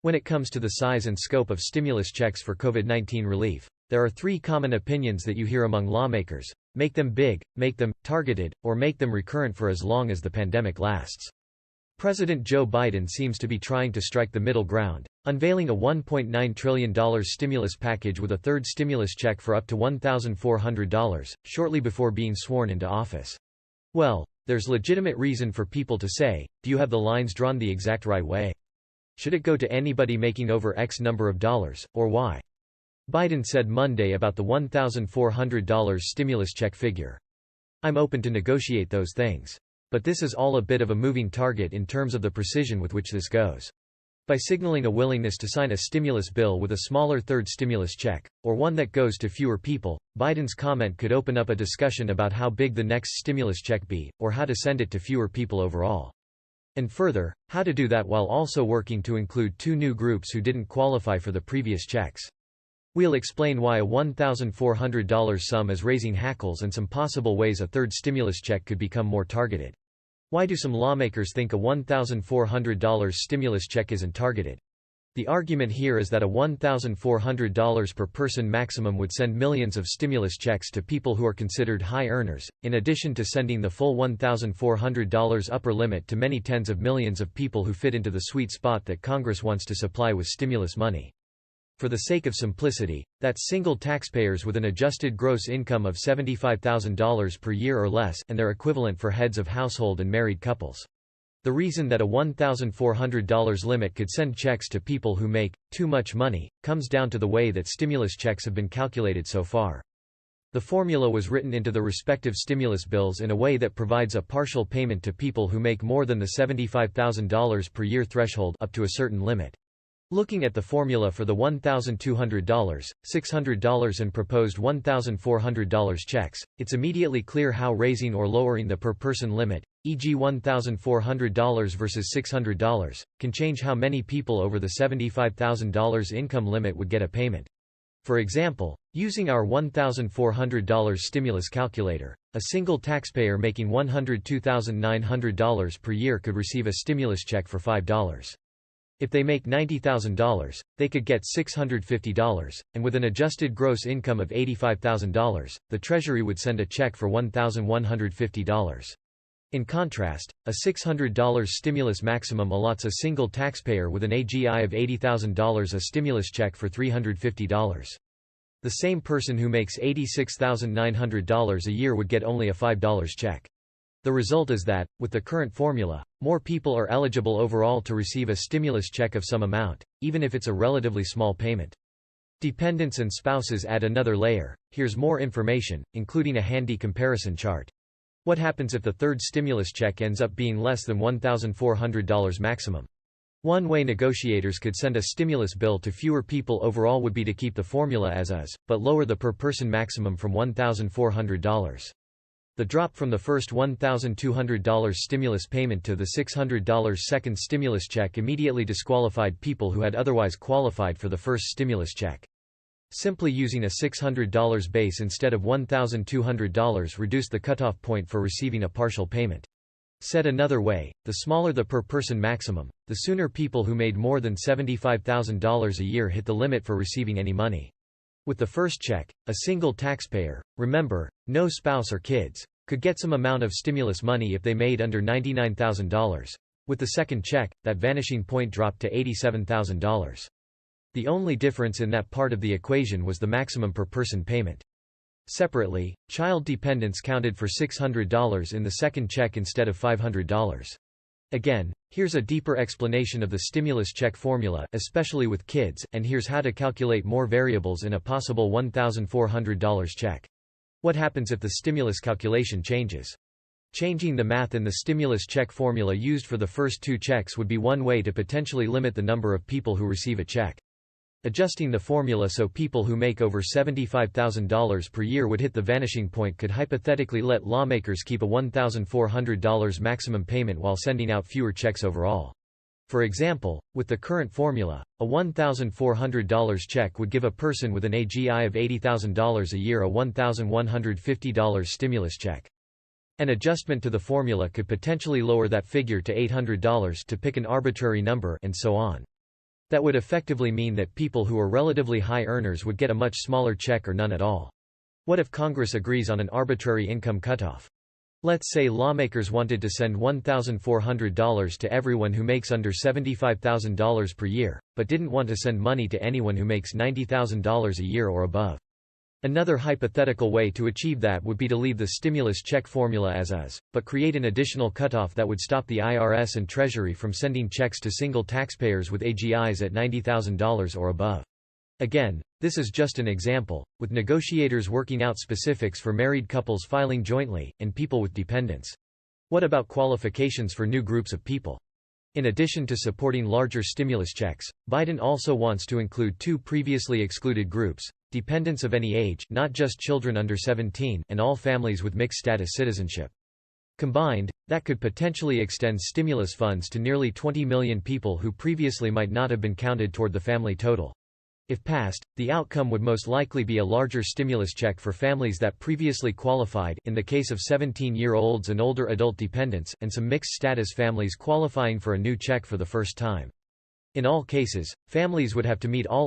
When it comes to the size and scope of stimulus checks for COVID-19 relief, there are three common opinions that you hear among lawmakers: make them big, make them targeted, or make them recurrent for as long as the pandemic lasts. President Joe Biden seems to be trying to strike the middle ground, unveiling a $1.9 trillion stimulus package with a third stimulus check for up to $1,400, shortly before being sworn into office. Well, there's legitimate reason for people to say, do you have the lines drawn the exact right way? Should it go to anybody making over X number of dollars, or why? Biden said Monday about the $1,400 stimulus check figure. I'm open to negotiate those things. But this is all a bit of a moving target in terms of the precision with which this goes. By signaling a willingness to sign a stimulus bill with a smaller third stimulus check, or one that goes to fewer people, Biden's comment could open up a discussion about how big the next stimulus check be, or how to send it to fewer people overall. And further, how to do that while also working to include two new groups who didn't qualify for the previous checks. We'll explain why a $1,400 sum is raising hackles and some possible ways a third stimulus check could become more targeted. Why do some lawmakers think a $1,400 stimulus check isn't targeted? The argument here is that a $1,400 per person maximum would send millions of stimulus checks to people who are considered high earners, in addition to sending the full $1,400 upper limit to many tens of millions of people who fit into the sweet spot that Congress wants to supply with stimulus money. For the sake of simplicity, that's single taxpayers with an adjusted gross income of $75,000 per year or less, and their equivalent for heads of household and married couples. The reason that a $1,400 limit could send checks to people who make too much money comes down to the way that stimulus checks have been calculated so far. The formula was written into the respective stimulus bills in a way that provides a partial payment to people who make more than the $75,000 per year threshold up to a certain limit. Looking at the formula for the $1,200, $600 and proposed $1,400 checks, it's immediately clear how raising or lowering the per-person limit, e.g. $1,400 versus $600, can change how many people over the $75,000 income limit would get a payment. For example, using our $1,400 stimulus calculator, a single taxpayer making $102,900 per year could receive a stimulus check for $5. If they make $90,000, they could get $650, and with an adjusted gross income of $85,000, the Treasury would send a check for $1,150. In contrast, a $600 stimulus maximum allots a single taxpayer with an AGI of $80,000 a stimulus check for $350. The same person who makes $86,900 a year would get only a $5 check. The result is that, with the current formula, more people are eligible overall to receive a stimulus check of some amount, even if it's a relatively small payment. Dependents and spouses add another layer. Here's more information, including a handy comparison chart. What happens if the third stimulus check ends up being less than $1,400 maximum? One way negotiators could send a stimulus bill to fewer people overall would be to keep the formula as is, but lower the per-person maximum from $1,400. The drop from the first $1,200 stimulus payment to the $600 second stimulus check immediately disqualified people who had otherwise qualified for the first stimulus check. Simply using a $600 base instead of $1,200 reduced the cutoff point for receiving a partial payment. Said another way, the smaller the per-person maximum, the sooner people who made more than $75,000 a year hit the limit for receiving any money. With the first check, a single taxpayer, remember, no spouse or kids, could get some amount of stimulus money if they made under $99,000. With the second check, that vanishing point dropped to $87,000. The only difference in that part of the equation was the maximum per-person payment. Separately, child dependents counted for $600 in the second check instead of $500. Again, here's a deeper explanation of the stimulus check formula, especially with kids, and here's how to calculate more variables in a possible $1,400 check. What happens if the stimulus calculation changes? Changing the math in the stimulus check formula used for the first two checks would be one way to potentially limit the number of people who receive a check. Adjusting the formula so people who make over $75,000 per year would hit the vanishing point could hypothetically let lawmakers keep a $1,400 maximum payment while sending out fewer checks overall. For example, with the current formula, a $1,400 check would give a person with an AGI of $80,000 a year a $1,150 stimulus check. An adjustment to the formula could potentially lower that figure to $800 to pick an arbitrary number, and so on. That would effectively mean that people who are relatively high earners would get a much smaller check or none at all. What if Congress agrees on an arbitrary income cutoff? Let's say lawmakers wanted to send $1,400 to everyone who makes under $75,000 per year, but didn't want to send money to anyone who makes $90,000 a year or above. Another hypothetical way to achieve that would be to leave the stimulus check formula as is, but create an additional cutoff that would stop the IRS and Treasury from sending checks to single taxpayers with AGIs at $90,000 or above. Again, this is just an example, with negotiators working out specifics for married couples filing jointly, and people with dependents. What about qualifications for new groups of people? In addition to supporting larger stimulus checks, Biden also wants to include two previously excluded groups: dependents of any age, not just children under 17, and all families with mixed status citizenship. Combined, that could potentially extend stimulus funds to nearly 20 million people who previously might not have been counted toward the family total. If passed, the outcome would most likely be a larger stimulus check for families that previously qualified, in the case of 17-year-olds and older adult dependents, and some mixed-status families qualifying for a new check for the first time. In all cases, families would have to meet all